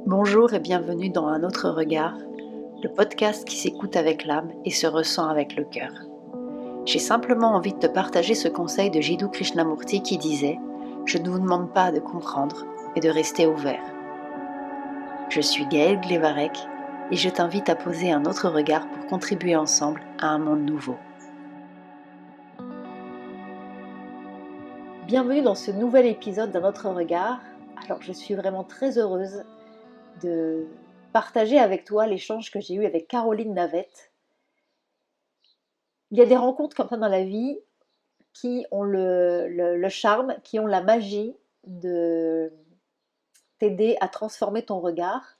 Bonjour et bienvenue dans Un autre regard, le podcast qui s'écoute avec l'âme et se ressent avec le cœur. J'ai simplement envie de te partager ce conseil de Jiddu Krishnamurti qui disait « Je ne vous demande pas de comprendre, mais de rester ouvert ». Je suis Gaëlle Glevarec et je t'invite à poser un autre regard pour contribuer ensemble à un monde nouveau. Bienvenue dans ce nouvel épisode d'Un autre regard. Alors je suis vraiment très heureuse de partager avec toi l'échange que j'ai eu avec Caroline Navette. Il y a des rencontres comme ça dans la vie qui ont le charme, qui ont la magie de t'aider à transformer ton regard.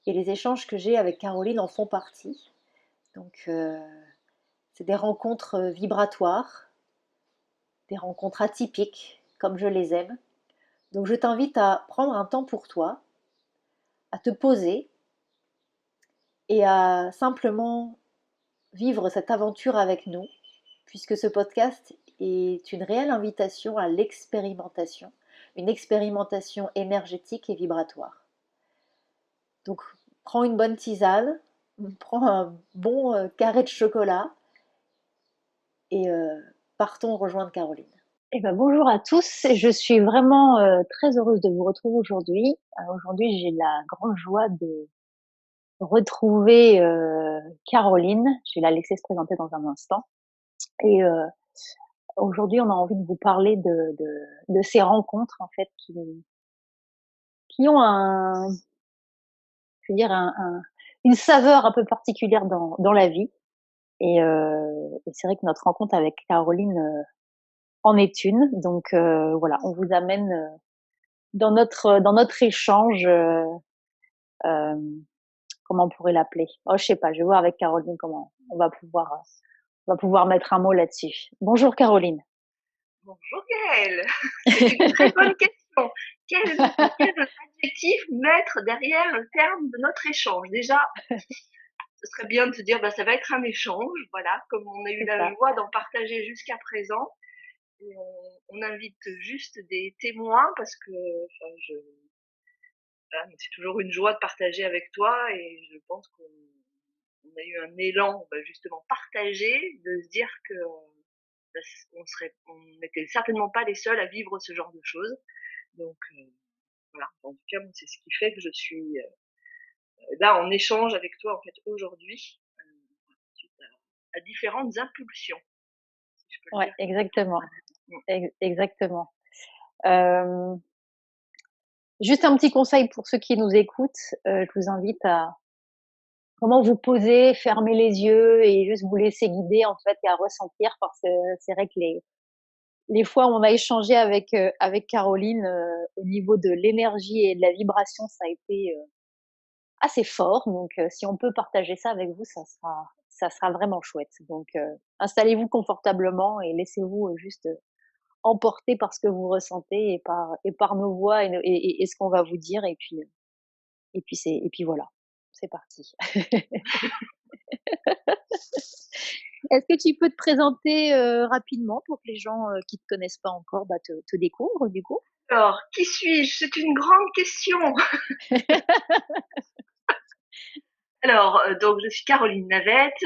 Et les échanges que j'ai avec Caroline en font partie. Donc, c'est des rencontres vibratoires, des rencontres atypiques, comme je les aime. Donc, je t'invite à prendre un temps pour toi, à te poser et à simplement vivre cette aventure avec nous, puisque ce podcast est une réelle invitation à l'expérimentation, une expérimentation énergétique et vibratoire. Donc, prends une bonne tisane, prends un bon carré de chocolat et partons rejoindre Caroline. Eh ben, bonjour à tous, je suis vraiment très heureuse de vous retrouver aujourd'hui. Aujourd'hui, j'ai la grande joie de retrouver Caroline. Je vais la laisser se présenter dans un instant. Et aujourd'hui, on a envie de vous parler de ces rencontres en fait qui ont je veux dire une saveur un peu particulière dans la vie. Et c'est vrai que notre rencontre avec Caroline en est une. Donc voilà, on vous amène dans notre échange, euh, comment on pourrait l'appeler? Oh, je sais pas. Je vais voir avec Caroline comment on va pouvoir mettre un mot là-dessus. Bonjour Caroline. Bonjour Gaëlle, c'est une très bonne question. Quel adjectif mettre derrière le terme de notre échange? Déjà, ce serait bien de se dire, ça va être un échange, voilà, comme on a eu C'est la ça. joie d'en partager jusqu'à présent. Et on invite juste des témoins parce que, voilà, c'est toujours une joie de partager avec toi et je pense qu'on a eu un élan, justement partagé, de se dire que on n'était certainement pas les seuls à vivre ce genre de choses. Donc voilà, en tout cas, c'est ce qui fait que je suis là en échange avec toi en fait aujourd'hui, suite à différentes impulsions, si je peux le Ouais, dire. exactement. Mm. Exactement. Euh, Juste un petit conseil pour ceux qui nous écoutent. Je vous invite à vraiment vous poser, fermer les yeux et juste vous laisser guider en fait et à ressentir parce que c'est vrai que les fois où on a échangé avec Caroline au niveau de l'énergie et de la vibration, ça a été assez fort. Donc, si on peut partager ça avec vous, ça sera vraiment chouette. Donc, installez-vous confortablement et laissez-vous juste emporter par ce que vous ressentez et par nos voix et ce qu'on va vous dire. Et puis voilà, c'est parti. Est-ce que tu peux te présenter rapidement pour que les gens qui te connaissent pas encore te découvrent du coup? Alors, qui suis-je? C'est une grande question. Alors, donc je suis Caroline Navette.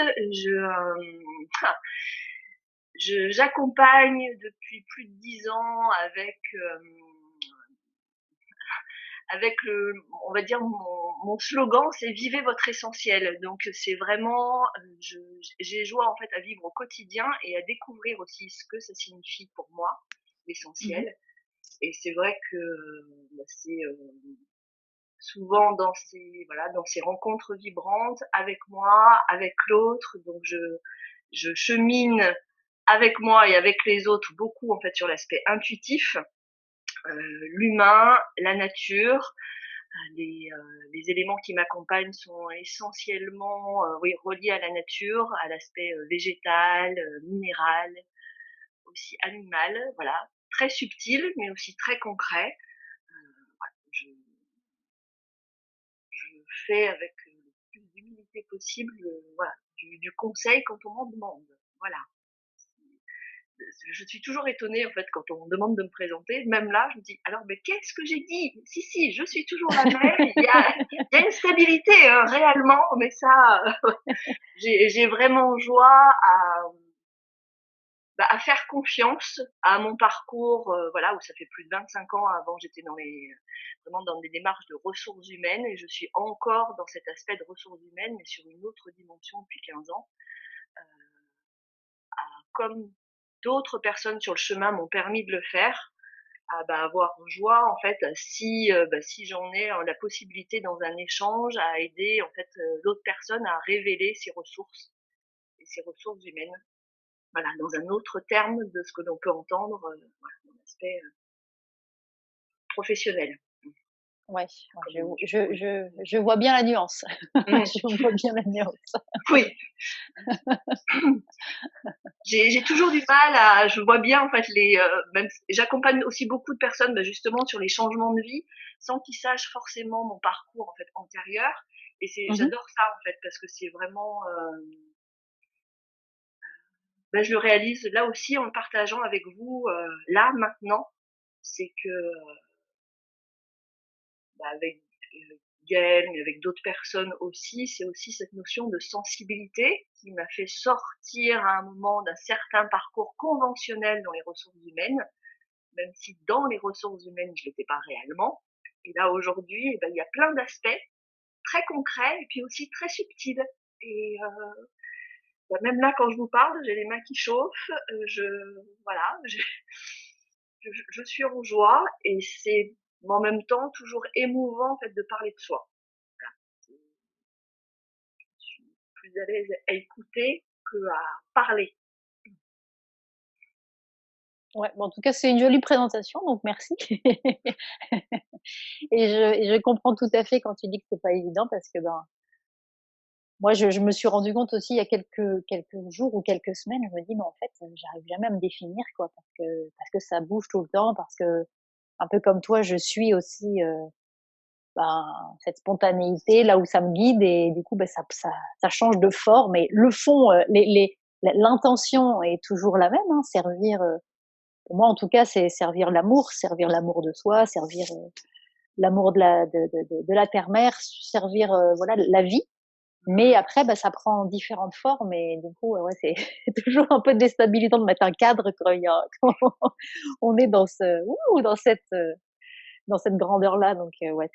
J'accompagne depuis plus de 10 ans avec on va dire mon slogan, c'est vivez votre essentiel. Donc c'est vraiment, j'ai joie en fait à vivre au quotidien et à découvrir aussi ce que ça signifie pour moi, Mhm. l'essentiel. Et c'est vrai que c'est souvent dans ces rencontres vibrantes avec moi, avec l'autre. Donc je chemine avec moi et avec les autres beaucoup en fait sur l'aspect intuitif, l'humain, la nature. Les éléments qui m'accompagnent sont essentiellement oui, reliés à la nature, à l'aspect végétal, minéral, aussi animal, voilà, très subtil mais aussi très concret. Je, je fais avec le plus d'humilité possible, voilà, du conseil quand on m'en demande, voilà. je suis toujours étonnée en fait quand on me demande de me présenter. Même là, je me dis alors mais qu'est-ce que j'ai dit? Si, je suis toujours la même. Il y a une stabilité réellement, mais ça, j'ai vraiment joie à faire confiance à mon parcours, voilà, où ça fait plus de 25 ans. Avant, j'étais vraiment dans des démarches de ressources humaines, et je suis encore dans cet aspect de ressources humaines, mais sur une autre dimension depuis 15 ans. Comme d'autres personnes sur le chemin m'ont permis de le faire, avoir joie en fait si j'en ai la possibilité dans un échange à aider en fait l'autre personne à révéler ses ressources et ses ressources humaines. Voilà, dans un autre terme de ce que l'on peut entendre voilà, dans l'aspect professionnel. Ouais, je vois bien la nuance. Mmh. Je vois bien la nuance. Oui. J'ai toujours du mal je vois bien en fait même j'accompagne aussi beaucoup de personnes justement sur les changements de vie sans qu'ils sachent forcément mon parcours en fait antérieur, et Mmh. j'adore ça en fait parce que c'est vraiment je le réalise là aussi en le partageant avec vous là maintenant, c'est que avec Gaëlle, mais avec d'autres personnes aussi, c'est aussi cette notion de sensibilité qui m'a fait sortir à un moment d'un certain parcours conventionnel dans les ressources humaines, même si dans les ressources humaines, je l'étais pas réellement. Et là, aujourd'hui, il y a plein d'aspects très concrets et puis aussi très subtils. Et même là, quand je vous parle, j'ai les mains qui chauffent. Voilà, je suis en joie, et c'est en même temps toujours émouvant en fait de parler de soi. Voilà. Je suis plus à l'aise à écouter que à parler. Ouais, en tout cas, c'est une jolie présentation, donc merci. Et je comprends tout à fait quand tu dis que c'est pas évident, parce que moi, je me suis rendu compte aussi il y a quelques jours ou quelques semaines. Je me dis, mais en fait, j'arrive jamais à me définir, quoi, parce que ça bouge tout le temps, parce que un peu comme toi, je suis aussi ben, cette spontanéité là où ça me guide, et du coup, ça change de forme, mais le fond, l'intention est toujours la même, hein, servir. Pour moi, en tout cas, c'est servir l'amour de soi, servir l'amour de la terre-mère, servir voilà la vie. Mais après, ça prend différentes formes, et du coup, ouais, c'est toujours un peu déstabilisant de mettre un cadre quand on est dans cette grandeur-là. Donc, ouais,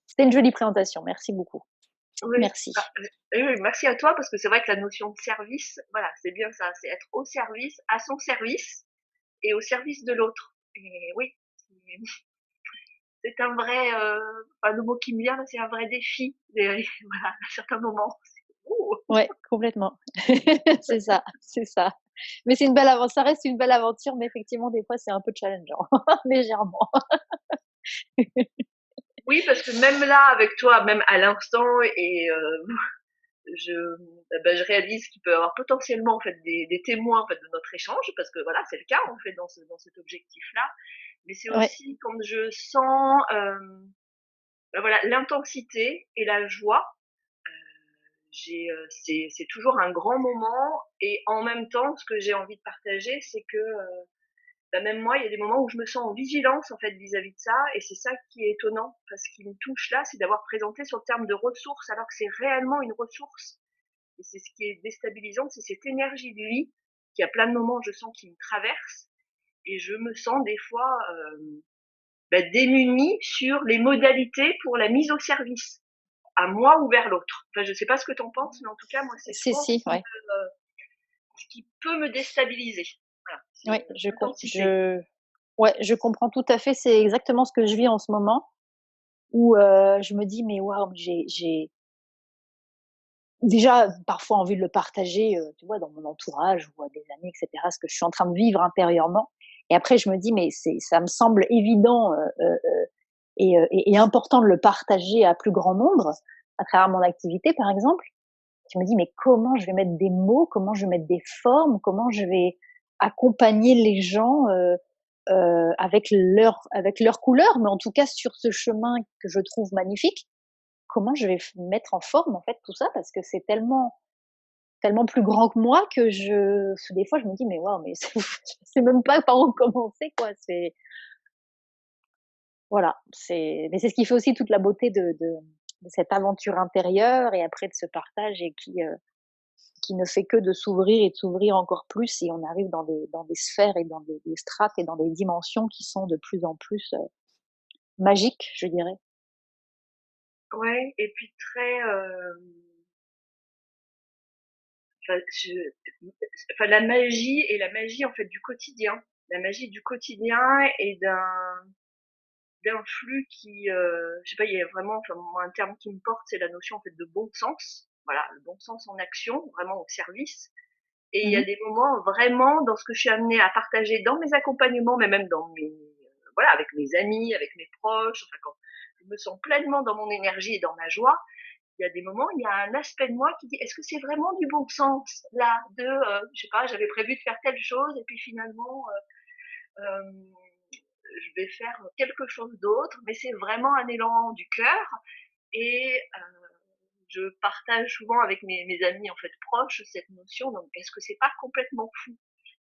c'était une jolie présentation. Merci beaucoup. Oui. Merci. Oui, merci à toi, parce que c'est vrai que la notion de service, voilà, c'est bien ça, c'est être au service, à son service et au service de l'autre. Et oui, c'est un vrai, le mot qui me vient, c'est un vrai défi. Voilà, à certains moments. Ouh. Ouais, complètement. C'est ça, c'est ça. Mais c'est une belle aventure, ça reste une belle aventure, mais effectivement, des fois, c'est un peu challengeant, légèrement. Oui, parce que même là, avec toi, même à l'instant, et je, je réalise qu'il peut y avoir potentiellement en fait des témoins en fait de notre échange, parce que voilà, c'est le cas en fait dans cet objectif-là. Mais c'est Ouais. aussi quand je sens voilà l'intensité et la joie. C'est toujours un grand moment, et en même temps, ce que j'ai envie de partager, c'est que même moi, il y a des moments où je me sens en vigilance en fait vis-à-vis de ça, et c'est ça qui est étonnant, parce qu'il me touche là, c'est d'avoir présenté sur le terme de ressources, alors que c'est réellement une ressource. Et c'est ce qui est déstabilisant, c'est cette énergie de vie qui, à plein de moments, je sens qui me traverse, et je me sens des fois démunie sur les modalités pour la mise au service, à moi ou vers l'autre. Enfin, je sais pas ce que t'en penses, mais en tout cas, moi, c'est Si, souvent si, ouais. ce qui peut me déstabiliser. Voilà, c'est Ouais, l'intensité. ouais, je comprends tout à fait. C'est exactement ce que je vis en ce moment, où je me dis, mais waouh, j'ai déjà parfois envie de le partager, tu vois, dans mon entourage ou à des amis, et cetera, ce que je suis en train de vivre intérieurement. Et après, je me dis, mais ça me semble évident et important de le partager à plus grand nombre, à travers mon activité, par exemple. Je me dis, mais comment je vais mettre des mots, comment je vais mettre des formes, comment je vais accompagner les gens avec leur couleur, mais en tout cas sur ce chemin que je trouve magnifique. Comment je vais mettre en forme en fait tout ça, parce que c'est tellement tellement plus grand que moi que des fois, je me dis: «Mais waouh, mais je sais même pas par où commencer, quoi». Voilà, mais c'est ce qui fait aussi toute la beauté de cette aventure intérieure et après de ce partage et qui ne fait que de s'ouvrir et de s'ouvrir encore plus et on arrive dans des sphères et dans des strates et dans des dimensions qui sont de plus en plus, magiques, je dirais. Ouais, et puis très, enfin, la magie en fait du quotidien. La magie du quotidien et d'un flux qui, je sais pas, il y a vraiment, enfin moi un terme qui me porte, c'est la notion en fait de bon sens. Voilà, le bon sens en action, vraiment au service. Et il y a Mmh. des moments vraiment dans ce que je suis amenée à partager dans mes accompagnements, mais même dans mes, voilà, avec mes amis, avec mes proches, enfin quand je me sens pleinement dans mon énergie et dans ma joie, il y a des moments, il y a un aspect de moi qui dit: «Est-ce que c'est vraiment du bon sens là de, je sais pas, j'avais prévu de faire telle chose et puis finalement, hem, je vais faire quelque chose d'autre», mais c'est vraiment un élan du cœur et je partage souvent avec mes amis en fait proches cette notion, donc est-ce que c'est pas complètement fou?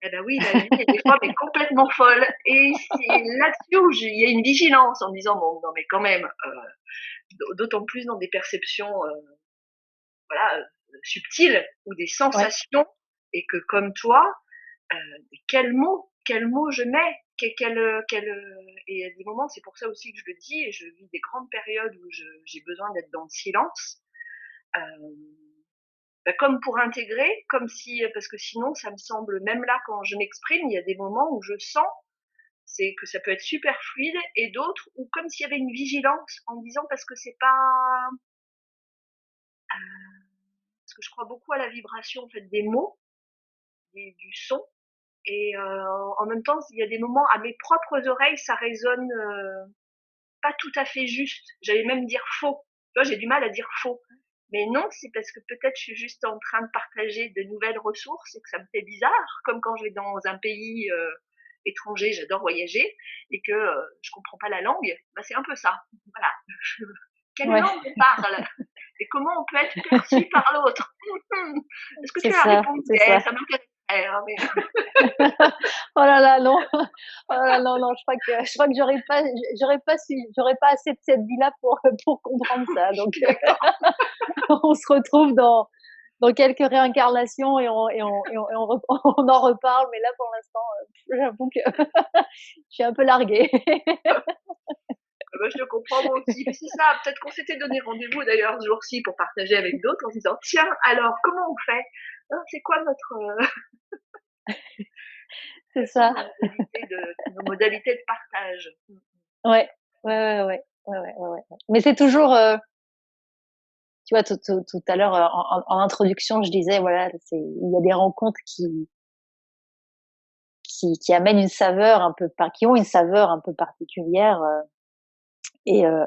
Eh ben oui, la vie est des fois mais complètement folle et c'est là-dessus où il y a une vigilance en me disant: «Bon, non mais quand même, d'autant plus dans des perceptions, voilà, subtiles ou des Ouais, sensations et que comme toi, quels mots je mets, et il y a des moments, c'est pour ça aussi que je le dis et je vis des grandes périodes où j'ai besoin d'être dans le silence, heu, bah, comme pour intégrer, comme si, parce que sinon ça me semble même là quand je m'exprime, il y a des moments où je sens, c'est que ça peut être super fluide et d'autres où comme s'il y avait une vigilance en me disant parce que c'est pas, parce que je crois beaucoup à la vibration en fait des mots, du son et en même temps, il y a des moments à mes propres oreilles, ça résonne, pas tout à fait juste. J'allais même dire faux. Tu vois, j'ai du mal à dire faux. Mais non, c'est parce que peut-être je suis juste en train de partager de nouvelles ressources et que ça me fait bizarre, comme quand je vais dans un pays étranger, j'adore voyager, et que je comprends pas la langue. Bah, c'est un peu ça. Voilà. Quelle ouais, langue on parle et comment on peut être perçu par l'autre. Est-ce que c'est tu as la ça, réponse? c'est Eh, ça. ça m'intéresserait, hein, mais Oh là là, non. Oh là là, non, non, je crois que j'aurais pas assez de cette vie-là pour comprendre ça. je Donc, suis d'accord. on se retrouve dans quelques réincarnations et on en reparle. Mais là, pour l'instant, j'avoue que je suis un peu larguée. Ah bah, je te comprends moi aussi. Mais c'est ça, peut-être qu'on s'était donné rendez-vous d'ailleurs ce jour-ci pour partager avec d'autres en se disant tiens, alors comment on fait? Hein, c'est quoi notre, C'est quelles sont ça. nos modalités de partage? Ouais. Ouais, ouais, ouais. Ouais, ouais, ouais, ouais. Mais c'est toujours, tu vois, tout à l'heure, en introduction, je disais, voilà, il y a des rencontres qui amènent une saveur un peu qui ont une saveur un peu particulière, et heu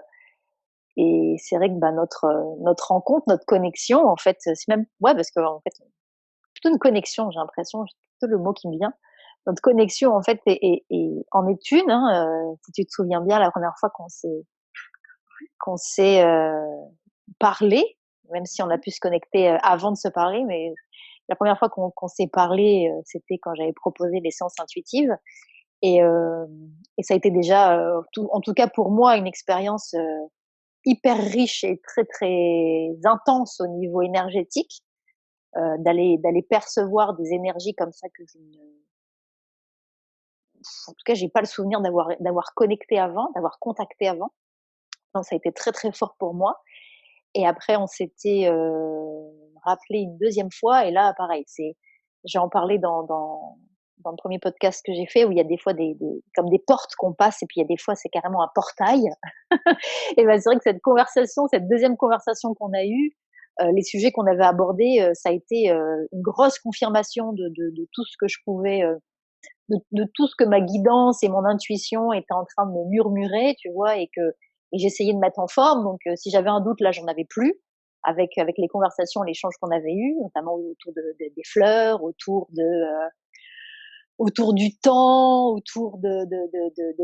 et c'est vrai que, bah, notre rencontre, notre connexion, en fait, c'est même ouais, parce qu'en fait, plutôt une connexion, j'ai l'impression, c'est plutôt le mot qui me vient. Notre connexion, en fait, en est une, hein, si tu te souviens bien, la première fois qu'on s'est parlé, même si on a pu se connecter, avant de se parler, mais la première fois qu'on s'est parlé, c'était quand j'avais proposé les séances intuitives et ça a été déjà, en tout cas pour moi, une expérience, hyper riche et très, très intense au niveau énergétique, d'aller percevoir des énergies comme ça que je ne en tout cas, j'ai pas le souvenir d'avoir connecté avant, d'avoir contacté avant. Donc ça a été très, très fort pour moi et après on s'était, rappelé une deuxième fois et là pareil, j'ai en parlé dans le premier podcast que j'ai fait où il y a des fois des comme des portes qu'on passe et puis il y a des fois c'est carrément un portail. Et ben c'est vrai que cette deuxième conversation qu'on a eue, les sujets qu'on avait abordés, ça a été, une grosse confirmation de tout ce que je pouvais, de tout ce que ma guidance et mon intuition étaient en train de me murmurer, tu vois? Et j'essayais de mettre en forme donc si j'avais un doute, là, j'en avais plus avec les conversations, l'échange qu'on avait eu, notamment autour des fleurs, autour du temps, autour de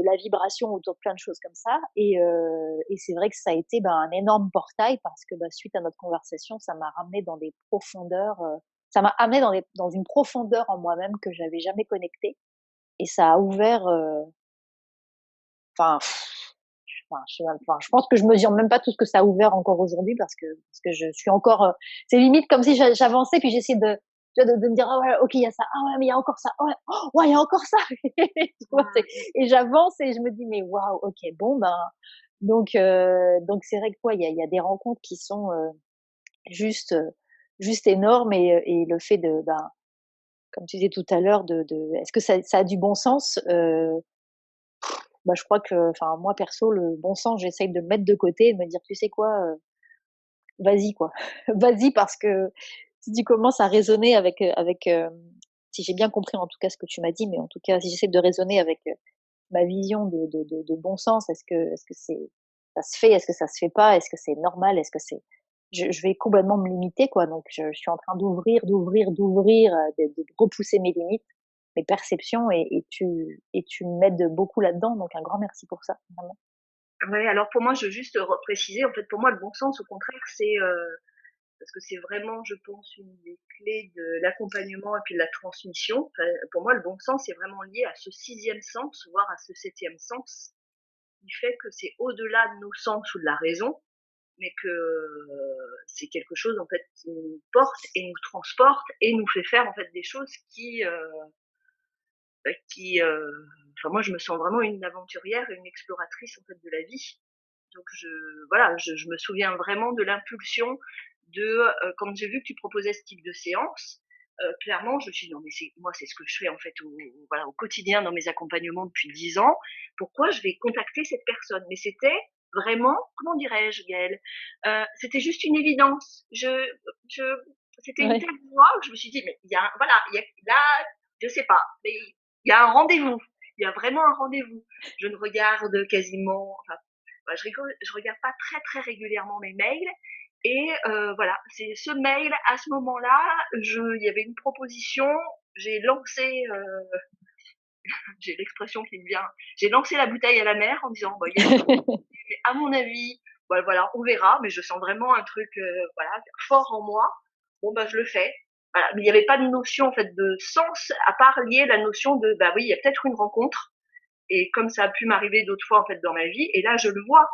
la vibration, autour de plein de choses comme ça. Et c'est vrai que ça a été, ben, un énorme portail parce que, bah, suite à notre conversation, ça m'a ramené dans des profondeurs. ça m'a amené dans une profondeur en moi-même que j'avais jamais connectée, et ça a ouvert, enfin, je pense que je mesure même pas tout ce que ça a ouvert encore aujourd'hui, parce que je suis encore, c'est limite comme si j'avançais puis j'essayais de me dire: «Ah ouais, OK, il y a ça. Ah ouais, mais il y a encore ça. Ah ouais, oh, ouais, il y a encore ça». Tu vois? Et j'avance et je me dis: «Mais waouh, OK, bon, ben», donc c'est vrai que quoi, il y a des rencontres qui sont, juste, juste énormes, et le fait de, ben, comme tu disais tout à l'heure, est-ce que ça a du bon sens? Bah, je crois que, enfin, moi perso, le bon sens, j'essaye de le mettre de côté et de me dire: «Tu sais quoi? Vas-y quoi. Vas-y, parce que si tu commences à raisonner si j'ai bien compris en tout cas ce que tu m'as dit, mais en tout cas, si j'essaie de raisonner avec, ma vision de bon sens, est-ce que ça se fait? Est-ce que ça se fait pas? Est-ce que c'est normal? Est-ce que c'est je vais complètement me limiter quoi, donc je suis en train d'ouvrir, de repousser mes limites, mes perceptions, et tu m'aides beaucoup là-dedans, donc un grand merci pour ça, vraiment. Ouais, alors pour moi, je veux juste préciser, en fait, pour moi, le bon sens, au contraire, c'est parce que c'est vraiment, je pense, une des clés de l'accompagnement et puis de la transmission. Enfin, pour moi, le bon sens est vraiment lié à ce sixième sens, voire à ce septième sens, qui fait que c'est au-delà de nos sens ou de la raison, mais que c'est quelque chose en fait qui nous porte et nous transporte et nous fait faire en fait des choses qui enfin moi je me sens vraiment une aventurière et une exploratrice en fait de la vie. Donc je me souviens vraiment de l'impulsion de quand j'ai vu que tu proposais ce type de séance, clairement je me suis dit non mais c'est ce que je fais en fait au quotidien dans mes accompagnements depuis 10 ans. Pourquoi je vais contacter cette personne? Mais c'était vraiment, comment dirais-je, Gaëlle, c'était juste une évidence. Je C'était une Ouais. telle voix que je me suis dit mais il y a là, je sais pas, mais il y a un rendez-vous. Il y a vraiment un rendez-vous. Je ne regarde quasiment, enfin, je regarde pas très très régulièrement mes mails. Et voilà, c'est ce mail à ce moment-là, il y avait une proposition, j'ai lancé, j'ai l'expression qui me vient, j'ai lancé la bouteille à la mer en disant, bah, il y a une proposition, mais à mon avis, bah, voilà, on verra, mais je sens vraiment un truc, voilà, fort en moi. Bon, bah, je le fais. Voilà. Mais il n'y avait pas de notion, en fait, de sens, à part lier la notion de, bah oui, il y a peut-être une rencontre. Et comme ça a pu m'arriver d'autres fois, en fait, dans ma vie, et là, je le vois.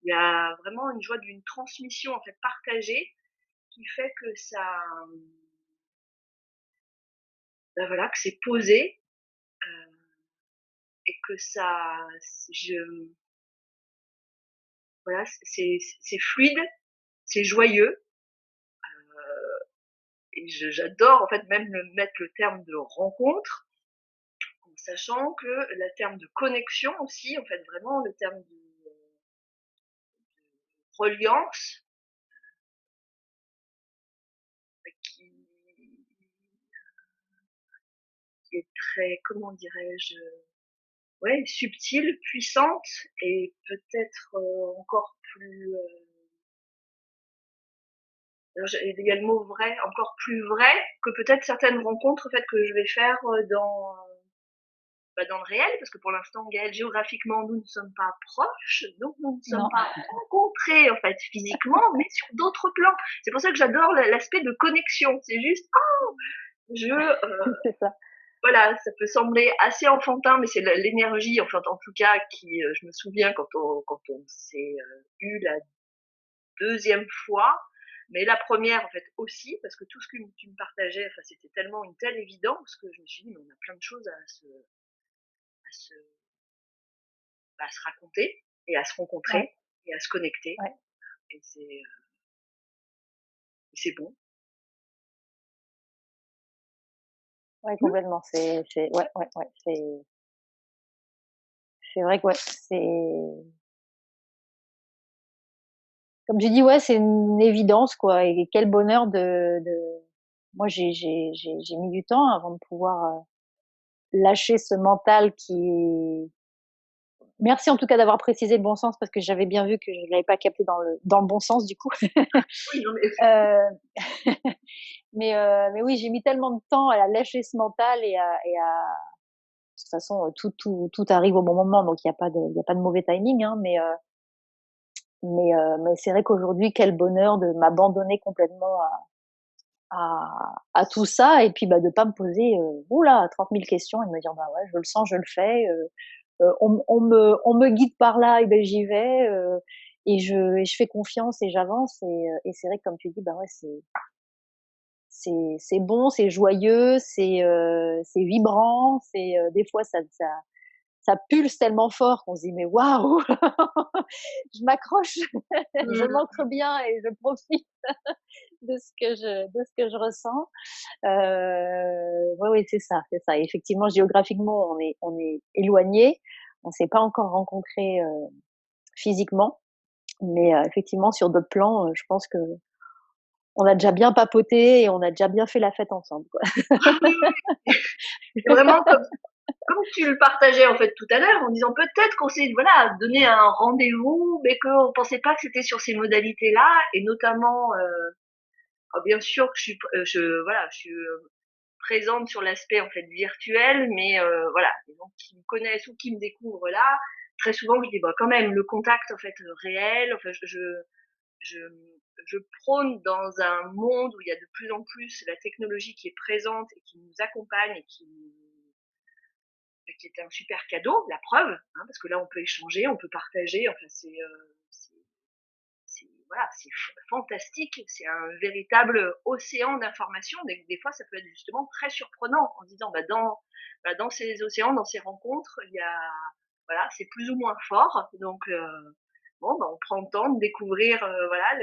Il y a vraiment une joie d'une transmission, en fait, partagée, qui fait que ça, bah voilà, que c'est posé, euh, et que ça, je, voilà, c'est fluide, c'est joyeux. Et j'adore en fait même mettre le terme de rencontre, en sachant que le terme de connexion aussi, en fait vraiment le terme de reliance, qui, qui est très, comment dirais-je, ouais, subtile, puissante, et peut-être encore plus, il y a le mot vrai, encore plus vrai que peut-être certaines rencontres en fait que je vais faire dans le réel, parce que pour l'instant, Gaël, géographiquement, nous ne sommes pas proches, donc nous ne sommes Non. pas rencontrés en fait physiquement, mais sur d'autres plans. C'est pour ça que j'adore l'aspect de connexion. C'est juste, oh, C'est ça. voilà, ça peut sembler assez enfantin, mais c'est l'énergie, enfin en tout cas, qui, je me souviens quand on s'est eu la deuxième fois, mais la première en fait aussi, parce que tout ce que tu me partageais, enfin c'était tellement une telle évidence que je me suis dit, mais on a plein de choses à se, à se raconter et à se Ouais, rencontrer et à se connecter. ouais, Et c'est bon. ouais, Mmh. complètement. Ouais, ouais, ouais, c'est vrai que ouais, comme j'ai dit, ouais, c'est une évidence quoi, et quel bonheur moi j'ai mis du temps avant de pouvoir, lâcher ce mental qui. Merci en tout cas d'avoir précisé le bon sens, parce que j'avais bien vu que je l'avais pas capté dans le bon sens du coup. Oui, non, mais Heu, mais oui, j'ai mis tellement de temps à lâcher ce mental, de toute façon, tout arrive au bon moment, donc il y a pas de mauvais timing, hein, mais c'est vrai qu'aujourd'hui, quel bonheur de m'abandonner complètement à tout ça, et puis de pas me poser oula 30 000 questions, et de me dire bah ouais, je le sens, je le fais, on me guide par là, et ben j'y vais, et je fais confiance et j'avance, et c'est vrai que comme tu dis, bah ouais, c'est bon, c'est joyeux, c'est vibrant, des fois ça pulse tellement fort qu'on se dit mais waouh, je m'accroche, je Mmh. m'ancre bien et je profite de ce que je ressens. Ouais, ouais, c'est ça, c'est ça. Et effectivement, géographiquement, on est éloignés, on s'est pas encore rencontrés physiquement, mais effectivement, sur d'autres plans, je pense que on a déjà bien papoté et on a déjà bien fait la fête ensemble, quoi. Ah oui, oui, c'est vraiment comme tu le partageais en fait tout à l'heure, en disant peut-être qu'on s'est voilà donné un rendez-vous, mais qu'on pensait pas que c'était sur ces modalités-là, et notamment, bien sûr que je suis présente sur l'aspect en fait virtuel, mais voilà, les gens qui me connaissent ou qui me découvrent là, très souvent je dis bah quand même le contact en fait réel, enfin je, je prône dans un monde où il y a de plus en plus la technologie qui est présente et qui nous accompagne et qui est un super cadeau, la preuve, hein, parce que là on peut échanger, on peut partager, enfin voilà, c'est fantastique, c'est un véritable océan d'informations. Des fois, ça peut être justement très surprenant en se disant, dans ces océans, dans ces rencontres, il y a, voilà, c'est plus ou moins fort. Donc, bon, on prend le temps de découvrir, voilà,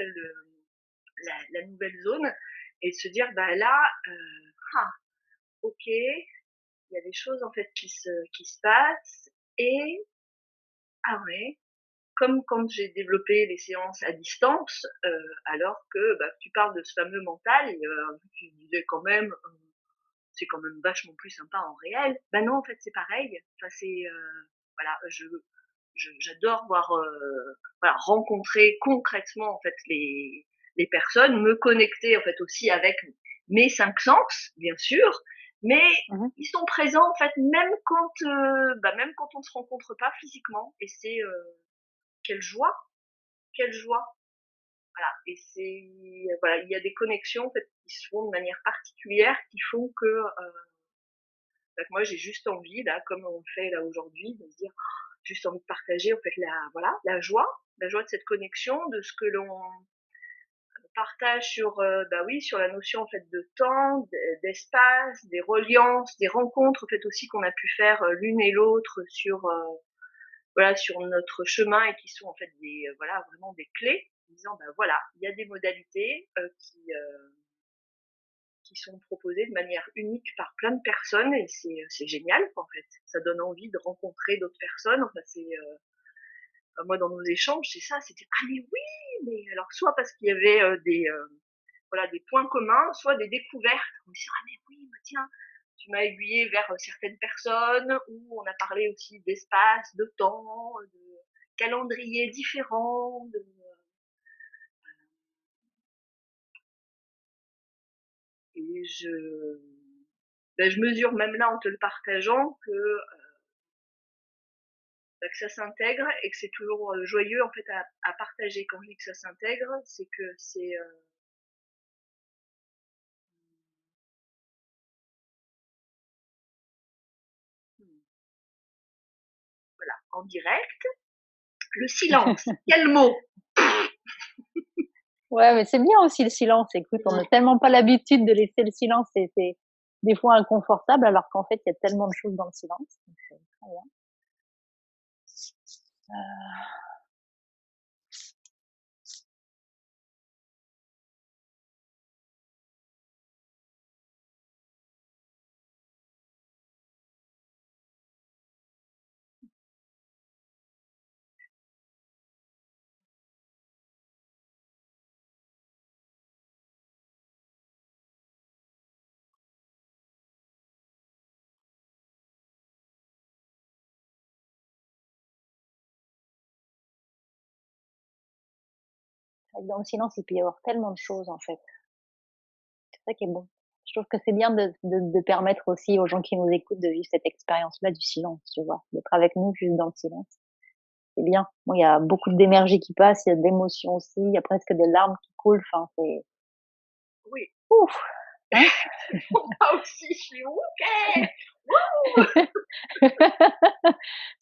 la nouvelle zone et de se dire, là, ah, ok, il y a des choses en fait qui se passent et ah ouais, comme quand j'ai développé les séances à distance, alors que tu parles de ce fameux mental, et tu disais quand même, c'est quand même vachement plus sympa en réel. Ben non, en fait, c'est pareil. Enfin, voilà, j'adore voir, voilà, rencontrer concrètement en fait les personnes, me connecter en fait aussi avec mes cinq sens, bien sûr, mais Mmh. ils sont présents en fait même quand on se rencontre pas physiquement, et c'est quelle joie, quelle joie. Voilà. Et voilà, il y a des connexions en fait qui se font de manière particulière qui font que moi j'ai juste envie là, comme on le fait là aujourd'hui, de se dire juste envie de partager en fait voilà, la joie de cette connexion, de ce que l'on partage sur oui, sur la notion en fait de temps, d'espace, des reliances, des rencontres en fait aussi qu'on a pu faire l'une et l'autre sur voilà, sur notre chemin, et qui sont en fait voilà, vraiment des clés, en disant voilà, il y a des modalités qui sont proposées de manière unique par plein de personnes, et c'est génial en fait. Ça donne envie de rencontrer d'autres personnes. Enfin, moi dans nos échanges, c'est ça, c'était ah mais oui, mais alors soit parce qu'il y avait voilà, des points communs, soit des découvertes. On me dit ah mais oui, tiens, tu m'as aiguillé vers certaines personnes, où on a parlé aussi d'espace, de temps, de calendriers différents, et je mesure même là en te le partageant que ça s'intègre, et que c'est toujours joyeux en fait à partager. Quand je dis que ça s'intègre, c'est que c'est voilà, en direct. Le silence, quel mot. Ouais, mais c'est bien aussi le silence. Écoute, on n'a tellement pas l'habitude de laisser le silence, et c'est des fois inconfortable, alors qu'en fait, il y a tellement de choses dans le silence. Donc, très bien. Dans le silence, il peut y avoir tellement de choses, en fait. C'est ça qui est bon. Je trouve que c'est bien de permettre aussi aux gens qui nous écoutent de vivre cette expérience-là du silence, tu vois, d'être avec nous juste dans le silence. C'est bien. Bon, il y a beaucoup d'énergie qui passe, il y a d'émotions aussi, il y a presque des larmes qui coulent. Enfin, c'est Oui, Ouf, hein. Moi aussi, je suis OK.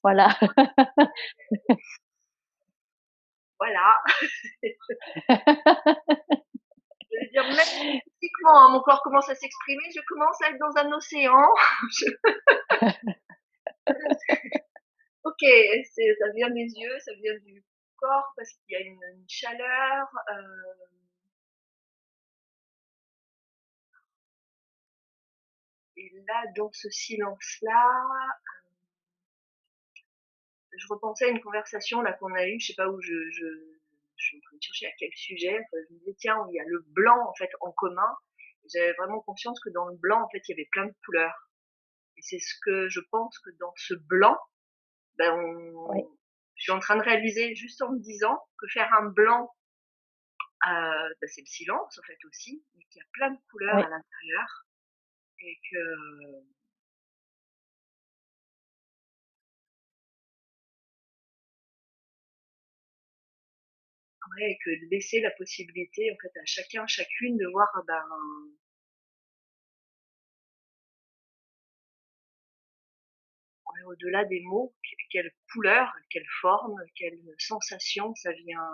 Voilà. Voilà. Je veux dire, même physiquement, hein, mon corps commence à s'exprimer, je commence à être dans un océan. OK, ça vient des yeux, ça vient du corps parce qu'il y a une chaleur. Et là, dans ce silence-là, je repensais à une conversation là qu'on a eue, je sais pas où je suis en train de chercher à quel sujet. Enfin, je me disais tiens, il y a le blanc en fait en commun. J'avais vraiment conscience que dans le blanc en fait il y avait plein de couleurs. Et c'est ce que je pense que dans ce blanc, ben Oui, je suis en train de réaliser juste en me disant que faire un blanc, ben c'est le silence en fait aussi, mais qu'il y a plein de couleurs à oui, l'intérieur et que ouais, et que de laisser la possibilité en fait à chacun, chacune de voir ben ouais, au-delà des mots, quelle couleur, quelle forme, quelle sensation ça vient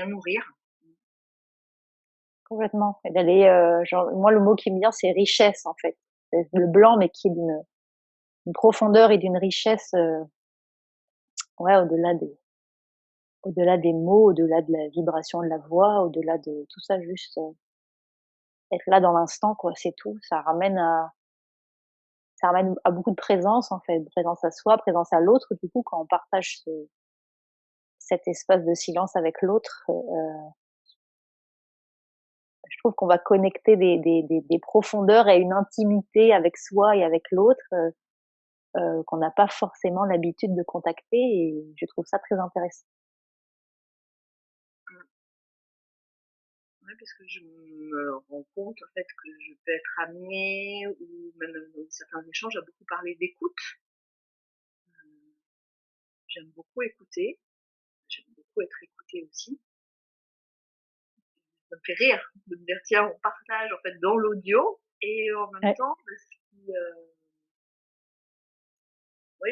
nourrir. complètement. Et d'aller, genre, moi, le mot qui me vient, c'est richesse, en fait. C'est le blanc, mais qui est d'une profondeur et d'une richesse, ouais, au-delà des mots, au-delà de la vibration de la voix, au-delà de tout ça, juste être là dans l'instant, quoi, c'est tout. Ça ramène à beaucoup de présence, en fait, présence à soi, présence à l'autre, du coup, quand on partage cet espace de silence avec l'autre, je trouve qu'on va connecter des profondeurs et une intimité avec soi et avec l'autre, qu'on n'a pas forcément l'habitude de contacter, et je trouve ça très intéressant. Ouais, parce que je me rends compte en fait que je peux être amenée ou même dans certains échanges à beaucoup parler d'écoute. J'aime beaucoup écouter, j'aime beaucoup être écoutée aussi. Ça me fait rire de me dire tiens on partage en fait dans l'audio et en même Ouais, temps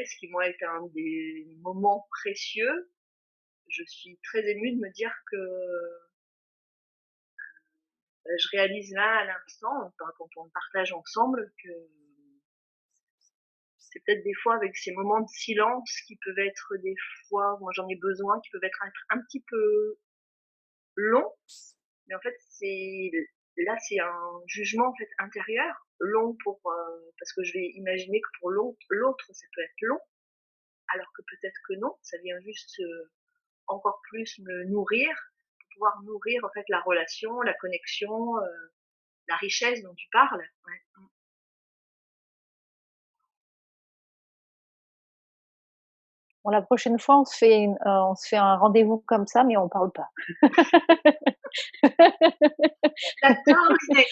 ce qui moi est un des moments précieux. Je suis très émue de me dire que je réalise là à l'instant, quand on partage ensemble, que c'est peut-être des fois avec ces moments de silence qui peuvent être des fois, moi j'en ai besoin, qui peuvent être un petit peu longs, mais en fait c'est un jugement en fait intérieur, long parce que je vais imaginer que pour l'autre ça peut être long, alors que peut-être que non, ça vient juste encore plus me nourrir, pour pouvoir nourrir en fait la relation, la connexion, la richesse dont tu parles. Ouais. bon, la prochaine fois, on se fait un rendez-vous comme ça, mais on parle pas. J'adore l'idée.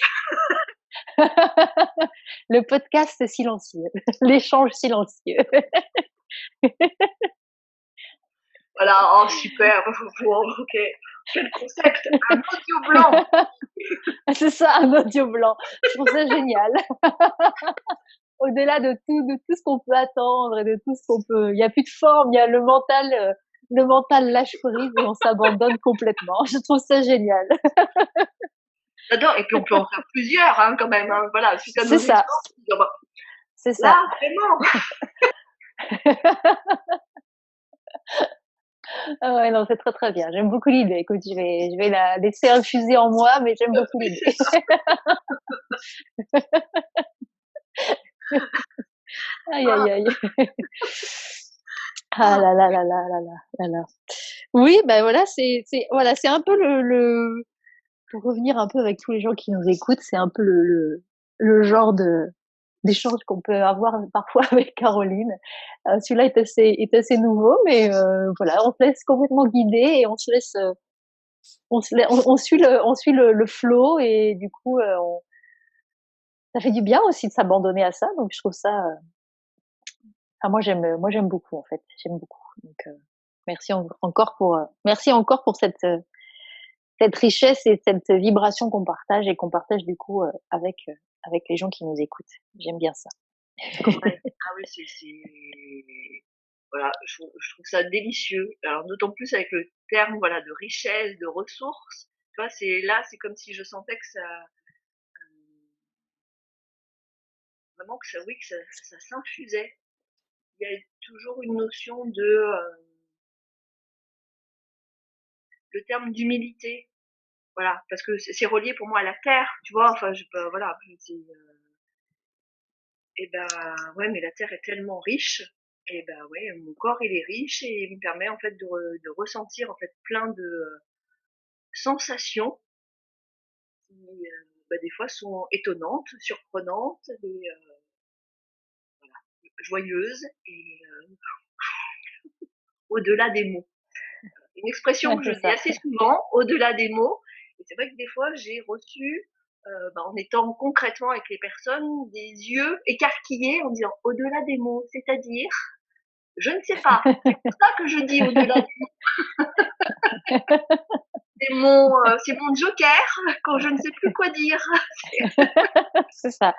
Le podcast silencieux, l'échange silencieux. Voilà, oh super, ok. Quel concept, un audio blanc. C'est ça, un audio blanc. Je trouve ça génial. Au-delà de tout ce qu'on peut attendre et de tout ce qu'on peut, il y a plus de forme, il y a le mental lâche prise et on s'abandonne complètement. Je trouve ça génial. J'adore, et puis on peut en faire plusieurs hein, quand même. Hein. Voilà, suite à C'est nos ça, échanges, dire, bah, c'est là ça. vraiment. Ah ouais, non, c'est très très bien. J'aime beaucoup l'idée. Écoute, je vais la laisser infuser en moi, mais j'aime beaucoup Oui, l'idée. c'est ça. Aïe Ah, aïe aïe. Ah ah, là là là là là là là là. Oui, ben voilà, voilà, c'est un peu pour revenir un peu avec tous les gens qui nous écoutent, c'est un peu le genre d'échange qu'on peut avoir parfois avec Caroline. Celui-là est assez nouveau, mais voilà, on se laisse complètement guider et on se laisse, on suit le flow, et du coup, ça fait du bien aussi de s'abandonner à ça, donc je trouve ça, moi j'aime beaucoup en fait, j'aime beaucoup, donc merci encore pour cette, cette richesse et cette vibration qu'on partage et qu'on partage du coup avec les gens qui nous écoutent. J'aime bien ça. Ouais. Ah oui, voilà, je trouve ça délicieux. Alors d'autant plus avec le terme, voilà, de richesse, de ressources. Tu vois, c'est comme si je sentais que vraiment que ça, oui, que ça s'infusait. Il y a toujours une notion le terme d'humilité. Voilà, parce que c'est relié pour moi à la terre, tu vois. Enfin, voilà, et ben ouais, mais la terre est tellement riche. Et ben ouais, mon corps il est riche et il me permet en fait de ressentir en fait plein de sensations qui des fois sont étonnantes, surprenantes, joyeuses et au-delà des mots. Une expression Ouais, que je c'est dis ça. assez souvent, au-delà des mots. Et c'est vrai que des fois j'ai reçu, en étant concrètement avec les personnes, des yeux écarquillés en disant au-delà des mots, c'est-à-dire, je ne sais pas. C'est pour ça que je dis au-delà des mots. C'est mon joker quand je ne sais plus quoi dire. C'est ça.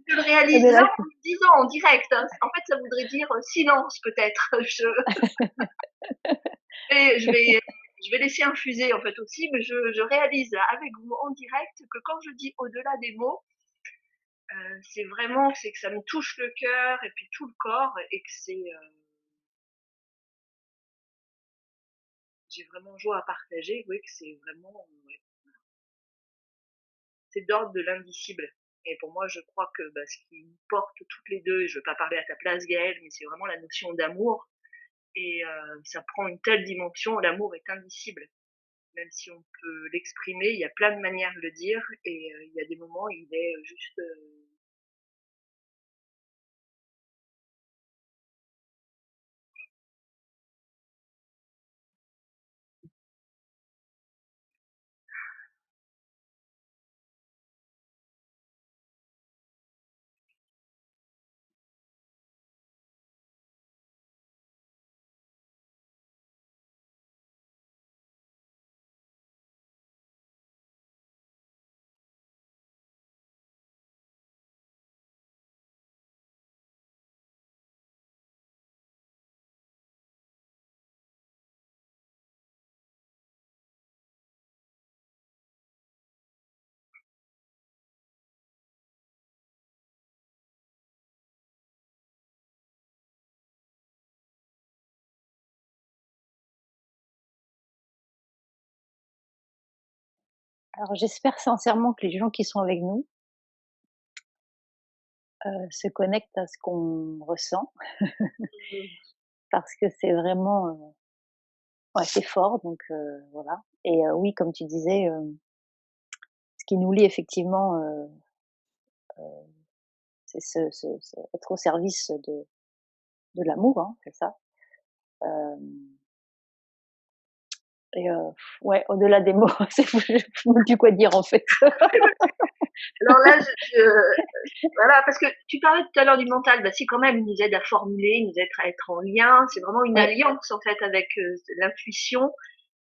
Je le réalise là en le disant en direct. En fait, ça voudrait dire silence peut-être. Je vais laisser infuser en fait aussi, mais je réalise là, avec vous en direct que quand je dis au-delà des mots, c'est que ça me touche le cœur et puis tout le corps et que j'ai vraiment joie à partager. Oui, que c'est vraiment ouais, c'est d'ordre de l'indicible. Et pour moi, je crois que ce qui nous porte toutes les deux, et je ne veux pas parler à ta place Gaëlle, mais c'est vraiment la notion d'amour. Et ça prend une telle dimension, l'amour est indicible. Même si on peut l'exprimer, il y a plein de manières de le dire, et il y a des moments où il est juste Alors j'espère sincèrement que les gens qui sont avec nous se connectent à ce qu'on ressent parce que c'est vraiment ouais, c'est fort donc voilà. Et oui, comme tu disais, ce qui nous lie effectivement, c'est être au service de l'amour, hein, c'est ça. Et ouais, au-delà des mots, je sais plus quoi dire en fait. Alors là, voilà, parce que tu parlais tout à l'heure du mental, si quand même, il nous aide à formuler, il nous aide à être en lien, c'est vraiment une Ouais. alliance en fait avec l'intuition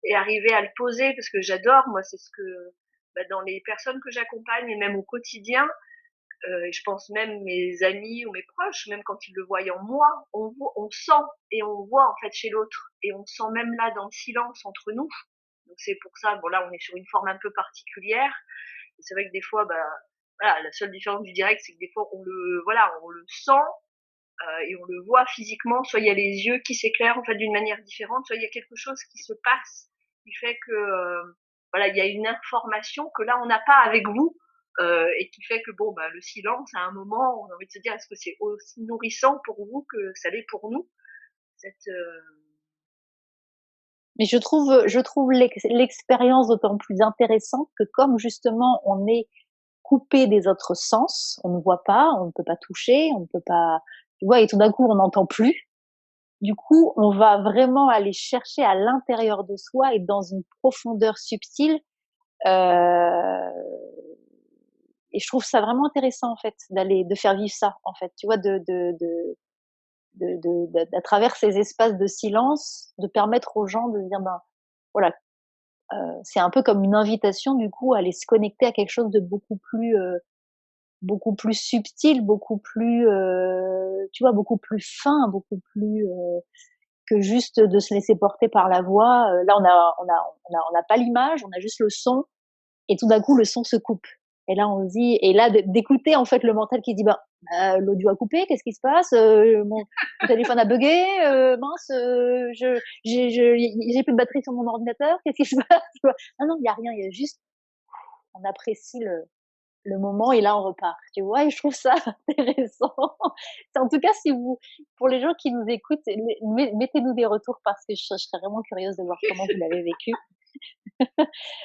et arriver à le poser, parce que j'adore, moi, c'est ce que dans les personnes que j'accompagne et même au quotidien, et je pense même mes amis ou mes proches, même quand ils le voient en moi, on sent et on voit en fait chez l'autre, et on sent même là dans le silence entre nous. Donc c'est pour ça, bon là on est sur une forme un peu particulière. Et c'est vrai que des fois, voilà, la seule différence du direct, c'est que des fois on le sent et on le voit physiquement. Soit il y a les yeux qui s'éclairent en fait d'une manière différente, soit il y a quelque chose qui se passe qui fait que voilà, il y a une information que là on n'a pas avec vous. Et qui fait que le silence à un moment on a envie de se dire est-ce que c'est aussi nourrissant pour vous que ça l'est pour nous cette Mais je trouve l'expérience d'autant plus intéressante que comme justement on est coupé des autres sens, on ne voit pas, on ne peut pas toucher, on ne peut pas, tu vois, et tout d'un coup on n'entend plus. Du coup, on va vraiment aller chercher à l'intérieur de soi et dans une profondeur subtile. Euh, et je trouve ça vraiment intéressant en fait de faire vivre ça en fait, tu vois, à travers ces espaces de silence, de permettre aux gens de se dire ben voilà, c'est un peu comme une invitation du coup à aller se connecter à quelque chose de beaucoup plus subtil, beaucoup plus, tu vois, beaucoup plus fin, beaucoup plus que juste de se laisser porter par la voix. Là, on n'a pas l'image, on a juste le son, et tout d'un coup, le son se coupe. Et là, on se dit, et là, d'écouter en fait le mental qui dit, l'audio a coupé, qu'est-ce qui se passe, mon téléphone a bugué, mince, j'ai plus de batterie sur mon ordinateur, qu'est-ce qui se passe? Ah non, il y a rien, il y a juste, on apprécie le moment et là on repart, tu vois, et je trouve ça intéressant. En tout cas, si vous, pour les gens qui nous écoutent, mettez-nous des retours parce que je serais vraiment curieuse de voir comment vous l'avez vécu.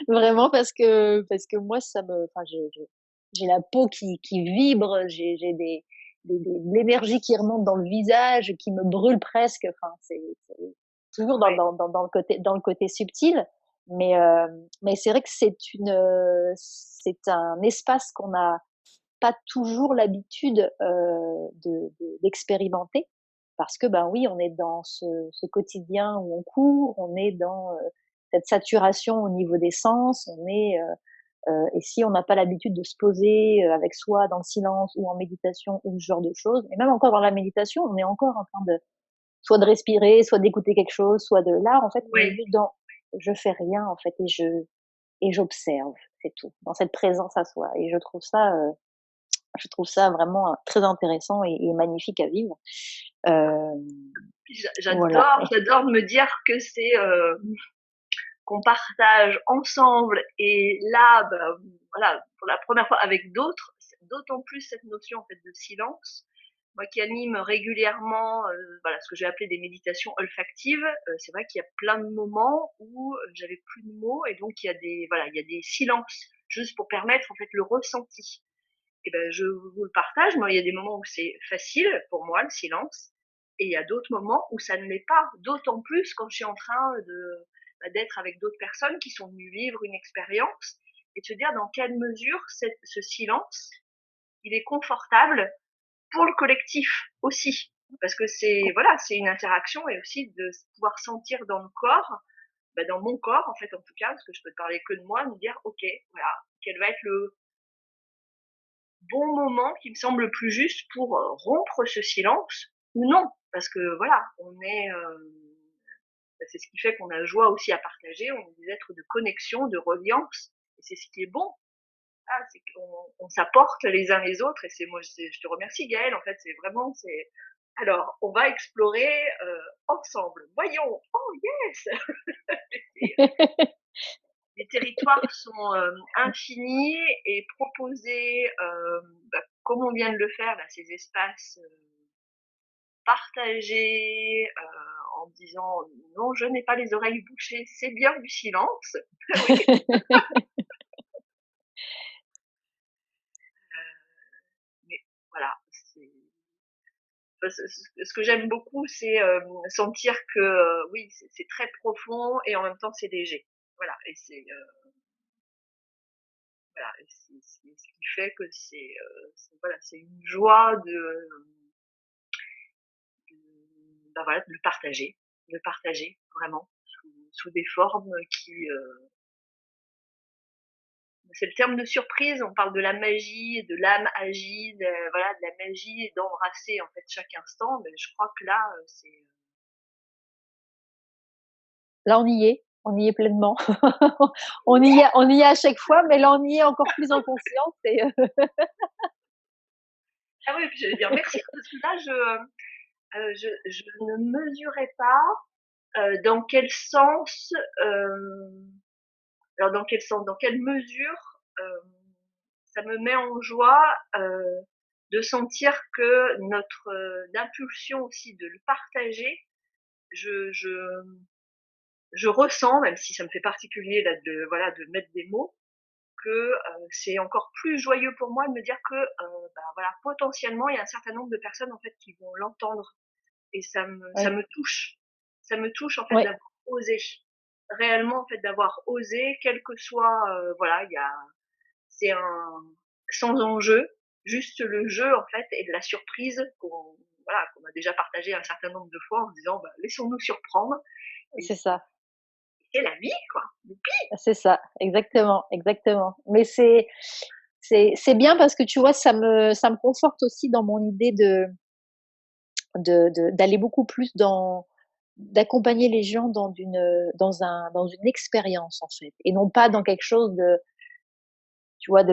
Vraiment parce que moi ça me, enfin j'ai la peau qui vibre, j'ai de l'énergie qui remonte dans le visage, qui me brûle presque. Enfin c'est toujours dans le côté subtil, mais c'est vrai que c'est un espace qu'on n'a pas toujours l'habitude d'expérimenter, parce que ben oui, on est dans ce quotidien où on court, on est dans cette saturation au niveau des sens, on est et si on n'a pas l'habitude de se poser avec soi dans le silence ou en méditation ou ce genre de choses, et même encore dans la méditation, on est encore en train de soit de respirer, soit d'écouter quelque chose, soit de là en fait on est Oui, juste dans je fais rien en fait et j'observe, c'est tout, dans cette présence à soi, et je trouve ça vraiment très intéressant et magnifique à vivre. Euh, voilà. j'adore me dire que c'est qu'on partage ensemble et là, bah, voilà, pour la première fois avec d'autres, d'autant plus cette notion en fait de silence. Moi qui anime régulièrement, voilà, ce que j'ai appelé des méditations olfactives, c'est vrai qu'il y a plein de moments où j'avais plus de mots et donc il y a des, voilà, il y a des silences juste pour permettre en fait le ressenti. Et ben je vous le partage. Moi, il y a des moments où c'est facile pour moi le silence, et il y a d'autres moments où ça ne l'est pas. D'autant plus quand je suis en train de d'être avec d'autres personnes qui sont venues vivre une expérience et de se dire dans quelle mesure ce silence il est confortable pour le collectif aussi, parce que c'est voilà, c'est une interaction et aussi de pouvoir sentir dans le corps, dans mon corps en fait en tout cas, parce que je peux te parler que de moi, me dire ok voilà quel va être le bon moment qui me semble le plus juste pour rompre ce silence ou non, parce que voilà, on est c'est ce qui fait qu'on a joie aussi à partager, on est des êtres de connexion, de reliance, et c'est ce qui est bon. Ah, c'est qu'on s'apporte les uns les autres, et c'est moi je te remercie Gaëlle, en fait c'est vraiment c'est alors on va explorer ensemble, voyons, oh yes. Les territoires sont infinis et proposer, comme on vient de le faire là, ces espaces partagés en disant non, je n'ai pas les oreilles bouchées, c'est bien du silence. Oui. Mais voilà, ce que j'aime beaucoup, c'est sentir que oui, c'est très profond et en même temps c'est léger. Voilà, et c'est voilà, et c'est ce qui fait que voilà, c'est une joie voilà, de le partager vraiment sous des formes qui c'est le terme de surprise, on parle de la magie, de l'âme agile, voilà, de la magie et d'embrasser en fait chaque instant, mais je crois que là c'est Là, on y est pleinement. On y est à chaque fois, mais là, on y est encore plus en conscience. ah oui, puis j'allais dire merci parce que là je ne mesurais pas dans quel sens alors dans quel sens, dans quelle mesure ça me met en joie de sentir que notre impulsion aussi de le partager, je, je, je ressens, même si ça me fait particulier là de voilà de mettre des mots, que c'est encore plus joyeux pour moi de me dire que voilà potentiellement il y a un certain nombre de personnes en fait qui vont l'entendre, et ça Ouais, me touche, ça me touche en fait ouais, d'avoir osé réellement en fait d'avoir osé, quel que soit voilà il y a c'est un sans enjeu, juste le jeu en fait et de la surprise qu'on voilà qu'on a déjà partagé un certain nombre de fois en se disant laissons-nous surprendre, et c'est ça. c'est la vie, quoi. C'est ça, exactement, exactement. Mais c'est bien parce que tu vois, ça me conforte aussi dans mon idée d'aller beaucoup plus d'accompagner les gens dans une expérience, en fait, et non pas dans quelque chose de, tu vois,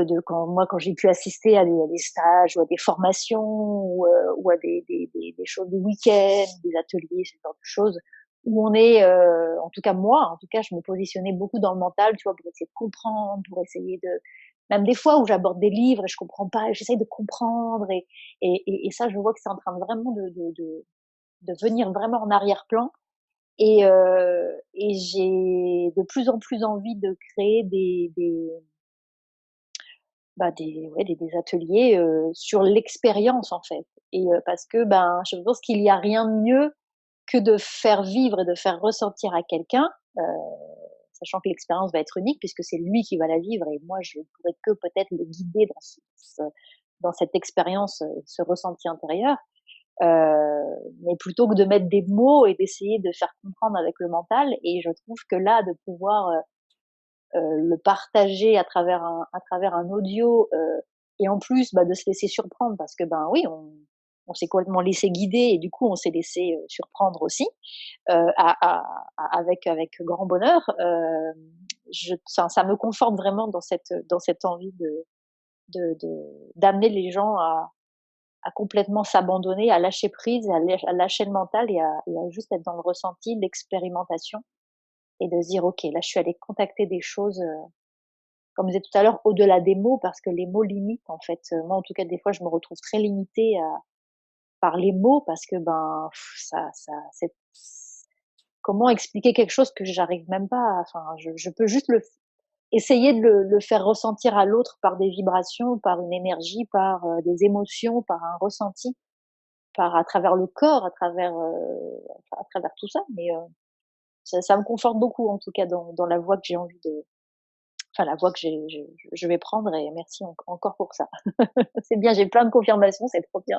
quand j'ai pu assister à des stages ou à des formations ou à des choses, des week-ends, des ateliers, ce genre de choses, où on est, en tout cas moi, en tout cas, je me positionnais beaucoup dans le mental, tu vois, pour essayer de comprendre, pour essayer de, même des fois où j'aborde des livres et je comprends pas, j'essaye de comprendre et ça, je vois que c'est en train de vraiment de venir vraiment en arrière-plan et j'ai de plus en plus envie de créer des ateliers sur l'expérience en fait. Et parce que ben, je pense qu'il n'y a rien de mieux que de faire vivre et de faire ressentir à quelqu'un, euh, sachant que l'expérience va être unique puisque c'est lui qui va la vivre et moi je ne pourrais que peut-être le guider dans cette expérience, ce ressenti intérieur. Mais plutôt que de mettre des mots et d'essayer de faire comprendre avec le mental, et je trouve que là, de pouvoir le partager à travers un audio et en plus bah, de se laisser surprendre parce que ben oui on s'est complètement laissé guider et du coup on s'est laissé surprendre aussi avec grand bonheur. Ça me conforte vraiment dans cette envie d'amener les gens à complètement s'abandonner, à lâcher prise, à lâcher le mental et à juste être dans le ressenti, l'expérimentation et de se dire ok là je suis allée contacter des choses comme je disais tout à l'heure, au-delà des mots, parce que les mots limitent en fait. Moi, en tout cas, des fois, je me retrouve très limitée par les mots parce que ben, c'est comment expliquer quelque chose que j'arrive même pas. Enfin, je peux juste essayer de le faire ressentir à l'autre par des vibrations, par une énergie, par des émotions, par un ressenti, par à travers le corps, à travers tout ça. Mais ça me conforte beaucoup, en tout cas, dans la voie que j'ai envie de, enfin la voie que je vais prendre et merci encore pour ça. C'est bien, j'ai plein de confirmations, c'est trop bien.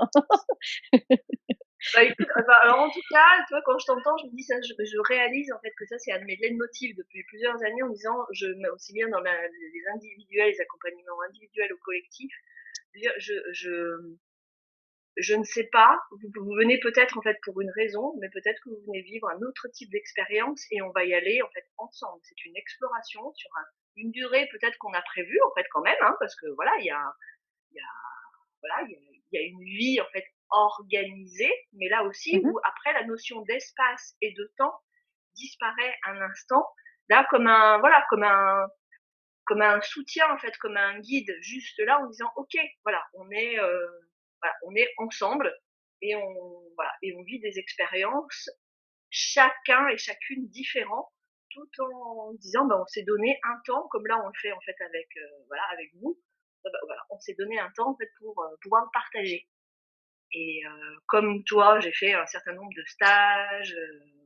Bah écoute, enfin, alors en tout cas, tu vois, quand je t'entends, je me dis ça, je réalise en fait que ça c'est un de mes leitmotifs depuis plusieurs années en disant, je mets aussi bien dans les individuels, les accompagnements individuels ou collectifs, de dire, je ne sais pas, vous venez peut-être en fait pour une raison, mais peut-être que vous venez vivre un autre type d'expérience et on va y aller en fait ensemble. C'est une exploration sur une durée peut-être qu'on a prévue en fait quand même, hein, parce que voilà, il y a voilà, il y a une vie en fait organisée, mais là aussi Mhm, où après la notion d'espace et de temps disparaît un instant, là comme un voilà, comme un soutien en fait, comme un guide juste là en disant ok, voilà, on est ensemble et on vit des expériences chacun et chacune différents tout en disant bah, on s'est donné un temps comme là on le fait en fait avec avec vous. Voilà, on s'est donné un temps en fait pour pouvoir le partager. Et comme toi, j'ai fait un certain nombre de stages,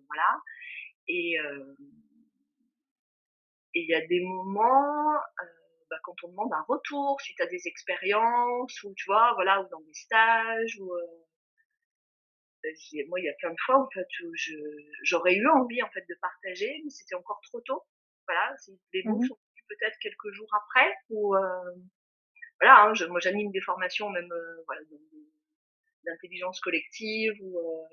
voilà. Et il y a des moments, bah, quand on demande un retour, suite à des expériences, ou tu vois, voilà, ou dans des stages, ou moi, il y a plein de fois en fait où j'aurais eu envie en fait de partager, mais c'était encore trop tôt. Voilà, les mots mhm. sont venus peut-être quelques jours après, ou voilà, hein, moi j'anime des formations même voilà, d'intelligence collective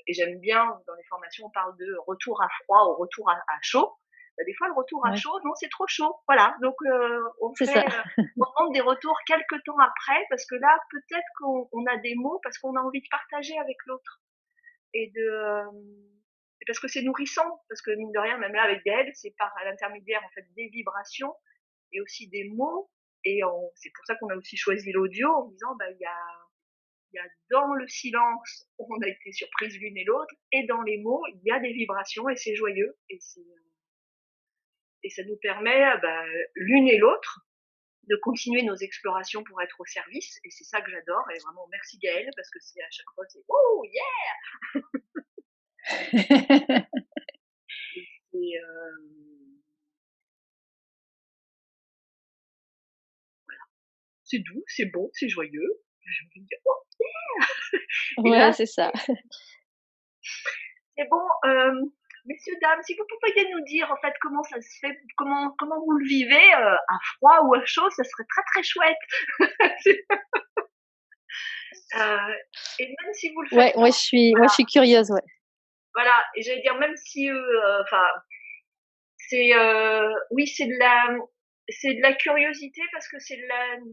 et j'aime bien dans les formations on parle de retour à froid ou retour à chaud. Bah, des fois le retour à Ouais, chaud non c'est trop chaud voilà donc c'est ça. on demande des retours quelques temps après parce que là peut-être qu'on a des mots parce qu'on a envie de partager avec l'autre et et parce que c'est nourrissant parce que mine de rien même là avec Gaëlle c'est par à l'intermédiaire en fait des vibrations et aussi des mots et c'est pour ça qu'on a aussi choisi l'audio en disant bah il y a dans le silence, on a été surprises l'une et l'autre, et dans les mots, il y a des vibrations et c'est joyeux. Et ça nous permet, bah, l'une et l'autre, de continuer nos explorations pour être au service. Et c'est ça que j'adore. Et vraiment, merci Gaëlle, parce que c'est à chaque fois, c'est oh yeah! Et c'est doux, c'est bon, c'est joyeux. J'ai envie de dire, oh. Et Ouais, là, c'est ça. c'est bon, messieurs, messieurs, dames, si vous pouviez nous dire en fait comment ça se fait, comment vous le vivez à froid ou à chaud, ça serait très très chouette. Et même si vous le faites Ouais, moi je suis curieuse, ouais. voilà, et j'allais dire même si enfin c'est oui, c'est de la curiosité parce que c'est de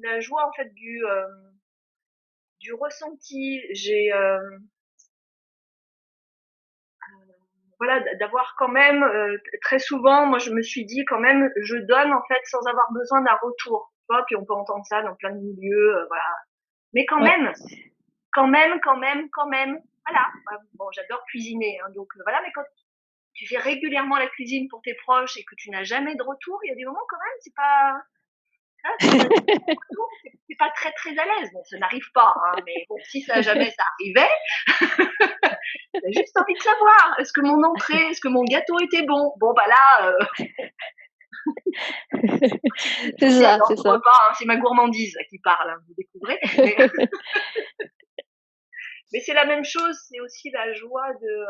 la joie en fait du ressenti. J'ai voilà, d'avoir quand même très souvent, moi je me suis dit quand même, je donne en fait sans avoir besoin d'un retour. Tu vois, puis on peut entendre ça dans plein de milieux, voilà. Mais quand Ouais. même, voilà. Bon, j'adore cuisiner, hein, donc voilà. Mais quand tu fais régulièrement la cuisine pour tes proches et que tu n'as jamais de retour, il y a des moments quand même, c'est pas, hein, c'est pas très très à l'aise. Bon, ça n'arrive pas, hein, mais bon, si ça jamais ça arrivait, j'ai juste envie de savoir, est-ce que mon entrée, est-ce que mon gâteau était bon? Bon, bah là, C'est ça, c'est ça. Repas, hein, c'est ma gourmandise là, qui parle, hein, vous découvrez. Mais c'est la même chose, c'est aussi la joie de,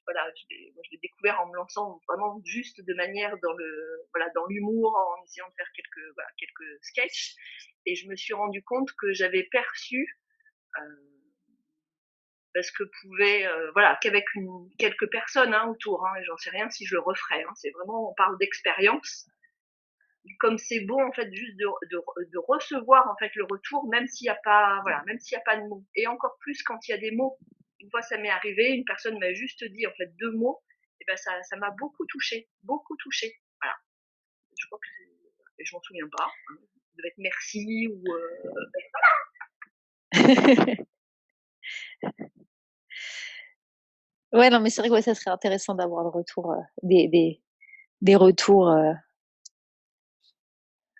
voilà, moi je l'ai découvert en me lançant vraiment juste de manière dans le, voilà, dans l'humour, en essayant de faire quelques sketchs, et je me suis rendu compte que j'avais perçu ce que pouvait, voilà, qu'avec quelques personnes hein, autour, hein, et j'en sais rien si je le referais. Hein, c'est vraiment, on parle d'expérience. Comme c'est beau en fait juste de recevoir en fait le retour, même s'il n'y a pas, voilà, même s'il y a pas de mots, et encore plus quand il y a des mots. Une fois ça m'est arrivé, une personne m'a juste dit en fait 2 mots, et ben ça m'a beaucoup touchée, voilà. Je crois que et je m'en souviens pas, hein. Ça devait être merci ou Ouais, non, mais c'est vrai que ouais, ça serait intéressant d'avoir le retour, des retours.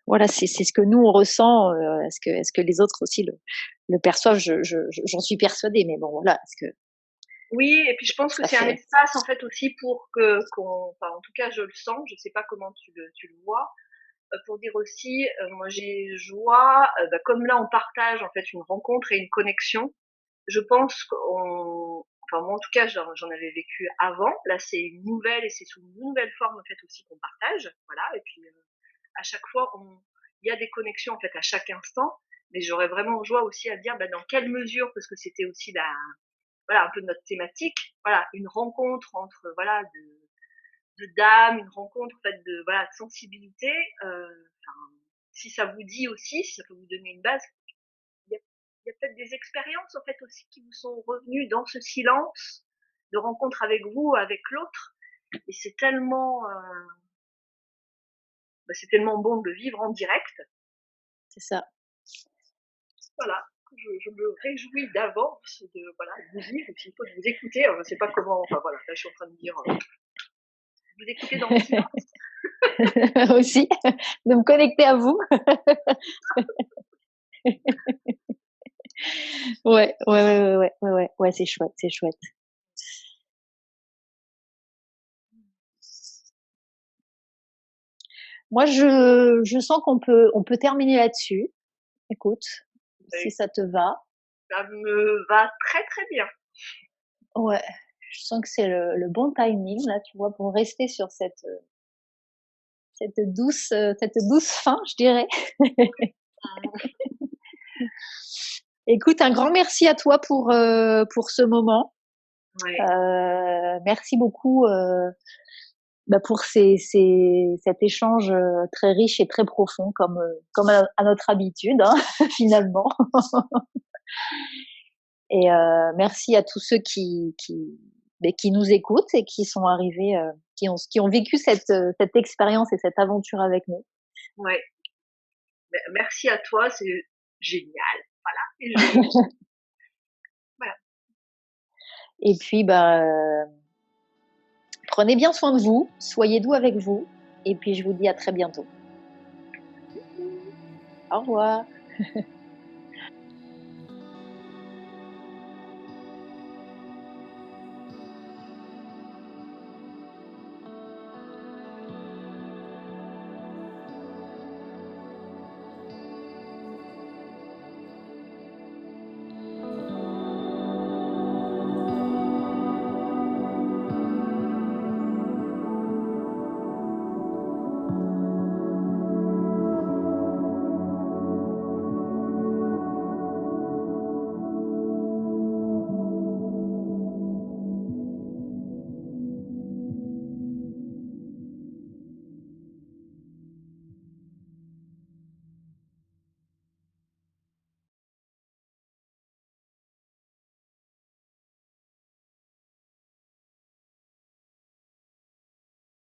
Voilà, c'est ce que nous on ressent. Est-ce que les autres aussi le perçoivent? J'en suis persuadée, mais bon, voilà, est-ce que oui, et puis je pense que ça c'est un fait. espace en fait aussi pour enfin en tout cas je le sens, je sais pas comment tu le vois, pour dire aussi, moi j'ai joie, comme là on partage en fait une rencontre et une connexion. Je pense qu'on, enfin moi en tout cas j'en avais vécu avant. Là c'est une nouvelle et c'est sous une nouvelle forme en fait aussi qu'on partage, voilà. Et puis à chaque fois il y a des connexions en fait à chaque instant. Mais j'aurais vraiment joie aussi à dire dans quelle mesure, parce que c'était aussi voilà un peu notre thématique, voilà une rencontre entre voilà de d'âme, une rencontre en fait de voilà de sensibilité. Si ça vous dit aussi, si ça peut vous donner une base, il y a peut-être des expériences en fait aussi qui vous sont revenues dans ce silence de rencontre avec vous, avec l'autre, et c'est tellement bon de le vivre en direct. C'est ça. Voilà, je me réjouis d'avance de voilà de vous vivre et puis de vous écouter. Alors, je sais pas comment, enfin voilà, là je suis en train de dire vous écouter dans le silence. Aussi, de me connecter à vous. Ouais, c'est chouette, c'est chouette. Moi, je sens qu'on peut terminer là-dessus. Écoute, si ça te va. Ça me va très très bien. Ouais, je sens que c'est le bon timing là, tu vois, pour rester sur cette douce fin, je dirais. Écoute, un grand merci à toi pour ce moment. Ouais. Merci beaucoup pour cet échange très riche et très profond, comme à notre habitude, hein, finalement. Et merci à tous ceux qui nous écoutent et qui sont arrivés, qui ont vécu cette expérience et cette aventure avec nous. Ouais. Merci à toi, c'est génial. Voilà. Voilà. Et puis, prenez bien soin de vous, soyez doux avec vous, et puis je vous dis à très bientôt. Au revoir.